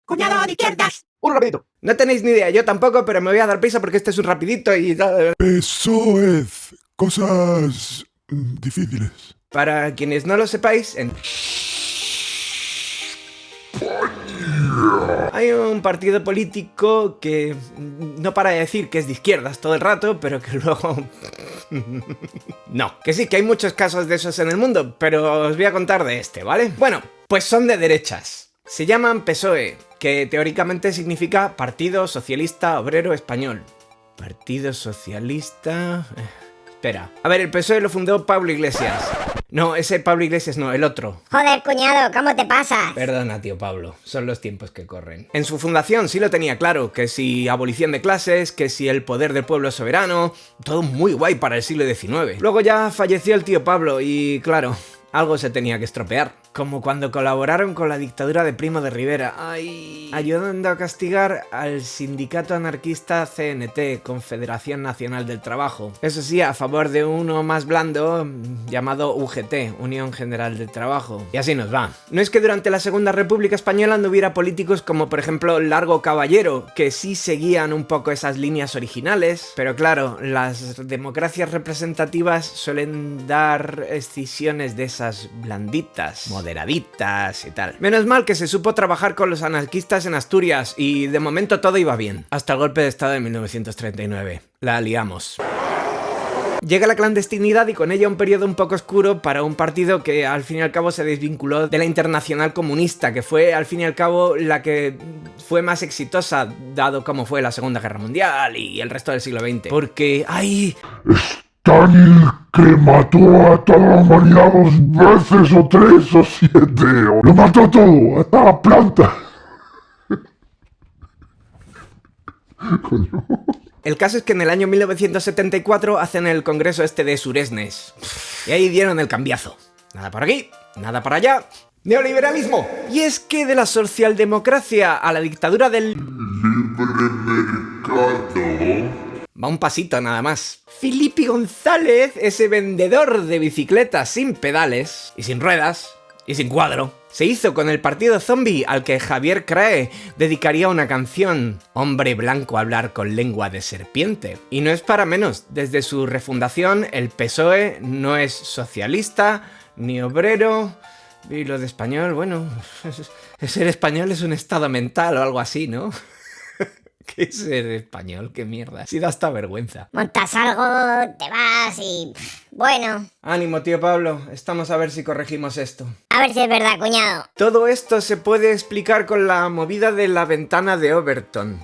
¡Cuñado de izquierdas! ¡Un rapidito! No tenéis ni idea, yo tampoco, pero me voy a dar prisa porque este es un rapidito y... PSOE. Cosas difíciles. Para quienes no lo sepáis, hay un partido político que no para de decir que es de izquierdas todo el rato, pero que luego... No, que sí, que hay muchos casos de esos en el mundo, pero os voy a contar de este, ¿vale? Bueno, pues son de derechas. Se llaman PSOE, que teóricamente significa Partido Socialista Obrero Español. Partido Socialista... Espera. A ver, el PSOE lo fundó Pablo Iglesias. No, ese Pablo Iglesias no, el otro. Joder, cuñado, ¿cómo te pasas? Perdona, tío Pablo, son los tiempos que corren. En su fundación sí lo tenía claro, que si abolición de clases, que si el poder del pueblo soberano, todo muy guay para el siglo XIX. Luego ya falleció el tío Pablo y, claro, algo se tenía que estropear. Como cuando colaboraron con la dictadura de Primo de Rivera, ayudando a castigar al sindicato anarquista CNT, Confederación Nacional del Trabajo. Eso sí, a favor de uno más blando, llamado UGT, Unión General del Trabajo. Y así nos va. No es que durante la Segunda República Española no hubiera políticos como, por ejemplo, Largo Caballero, que sí seguían un poco esas líneas originales, pero claro, las democracias representativas suelen dar escisiones de esas blanditas, moderaditas y tal. Menos mal que se supo trabajar con los anarquistas en Asturias y de momento todo iba bien. Hasta el golpe de estado de 1939. La liamos. Llega la clandestinidad y con ella un periodo un poco oscuro para un partido que al fin y al cabo se desvinculó de la Internacional Comunista, que fue al fin y al cabo la que fue más exitosa dado como fue la Segunda Guerra Mundial y el resto del siglo XX. Porque ¡ay! Stalin, que mató a toda la humanidad 2 veces o 3 o 7. Lo mató todo, hasta la planta. Coño. El caso es que en el año 1974 hacen el congreso este de Suresnes. Y ahí dieron el cambiazo. Nada por aquí, nada por allá. ¡Neoliberalismo! Y es que de la socialdemocracia a la dictadura del... Libre mercado. Va un pasito nada más. Filipe González, ese vendedor de bicicletas sin pedales, y sin ruedas, y sin cuadro, se hizo con el partido zombie al que Javier Crae dedicaría una canción, Hombre blanco hablar con lengua de serpiente. Y no es para menos, desde su refundación el PSOE no es socialista, ni obrero, y lo de español, bueno, ser español es un estado mental o algo así, ¿no? ¿Qué es ser español? ¿Qué mierda? Si da hasta vergüenza. Montas algo, te vas y... Bueno. Ánimo, tío Pablo. Estamos a ver si corregimos esto. A ver si es verdad, cuñado. Todo esto se puede explicar con la movida de la ventana de Overton.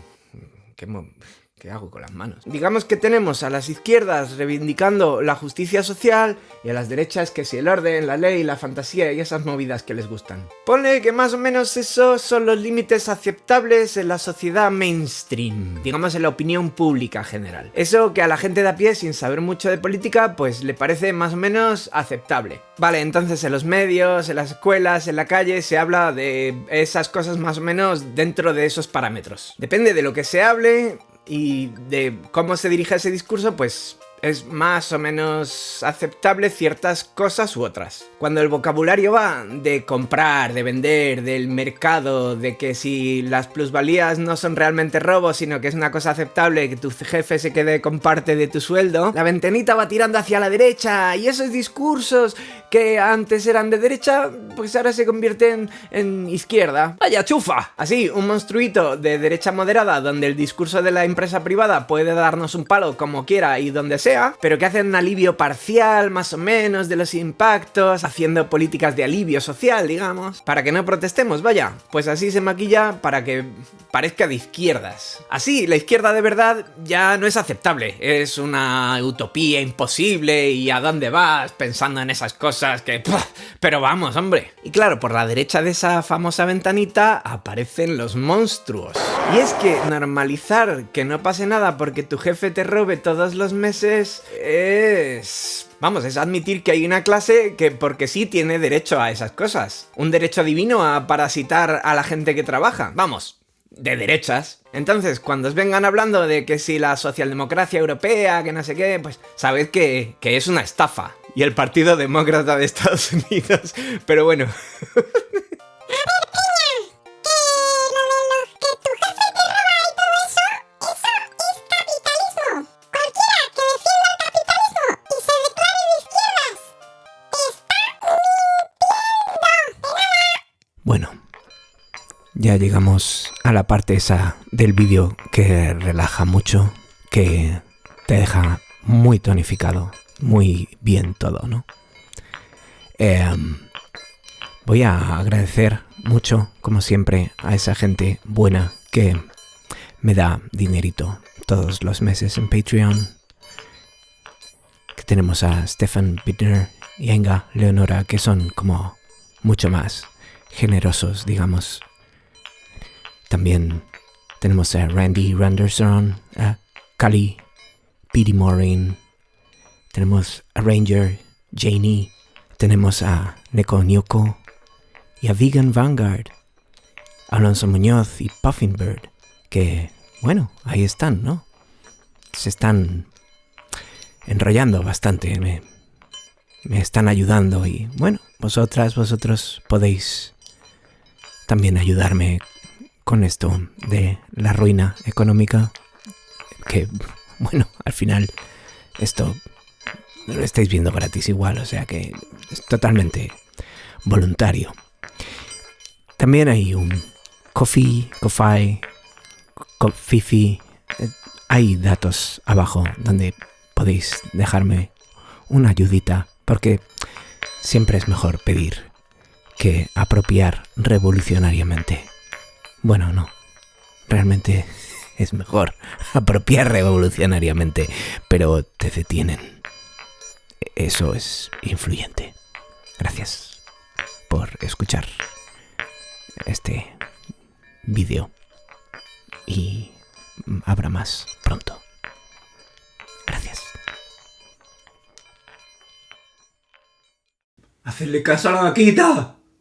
¿Qué hago con las manos? Digamos que tenemos a las izquierdas reivindicando la justicia social y a las derechas que si el orden, la ley, la fantasía y esas movidas que les gustan. Ponle que más o menos esos son los límites aceptables en la sociedad mainstream, digamos en la opinión pública general. Eso que a la gente de a pie sin saber mucho de política pues le parece más o menos aceptable. Vale, entonces en los medios, en las escuelas, en la calle se habla de esas cosas más o menos dentro de esos parámetros. Depende de lo que se hable y de cómo se dirige ese discurso, pues es más o menos aceptable ciertas cosas u otras. Cuando el vocabulario va de comprar, de vender, del mercado, de que si las plusvalías no son realmente robos, sino que es una cosa aceptable, que tu jefe se quede con parte de tu sueldo, la ventanita va tirando hacia la derecha y esos discursos que antes eran de derecha, pues ahora se convierten en izquierda. ¡Vaya chufa! Así, un monstruito de derecha moderada donde el discurso de la empresa privada puede darnos un palo como quiera y donde sea, pero que hacen un alivio parcial, más o menos, de los impactos, haciendo políticas de alivio social, digamos, para que no protestemos, vaya. Pues así se maquilla para que parezca de izquierdas. Así, la izquierda de verdad ya no es aceptable, es una utopía imposible y ¿a dónde vas pensando en esas cosas que... Pero vamos, hombre. Y claro, por la derecha de esa famosa ventanita aparecen los monstruos. Y es que normalizar que no pase nada porque tu jefe te robe todos los meses es... Vamos, es admitir que hay una clase que porque sí tiene derecho a esas cosas. Un derecho divino a parasitar a la gente que trabaja. Vamos, de derechas. Entonces, cuando os vengan hablando de que si la socialdemocracia europea, que no sé qué, pues sabed que es una estafa. Y el Partido Demócrata de Estados Unidos. Pero bueno... Bueno, ya llegamos a la parte esa del vídeo que relaja mucho, que te deja muy tonificado, muy bien todo, ¿no? Voy a agradecer mucho, como siempre, a esa gente buena que me da dinerito todos los meses en Patreon. Que tenemos a Stefan Bittner y Enga Leonora, que son como mucho más generosos, digamos. También tenemos a Randy Randerson, a Kali, Petey Morin, tenemos a Ranger, Janie, tenemos a Neko Nyoko y a Vegan Vanguard, Alonso Muñoz y Puffin Bird, que, bueno, ahí están, ¿no? Se están enrollando bastante, me están ayudando y, bueno, vosotros podéis también ayudarme con esto de la ruina económica, que, bueno, al final esto lo estáis viendo gratis igual, o sea que es totalmente voluntario. También hay un Ko-fi, hay datos abajo donde podéis dejarme una ayudita, porque siempre es mejor pedir que apropiar revolucionariamente. Bueno, no, realmente es mejor apropiar revolucionariamente, pero te detienen. Eso es influyente. Gracias por escuchar este vídeo y habrá más pronto. Gracias. ¡Hacedle caso a la vaquita!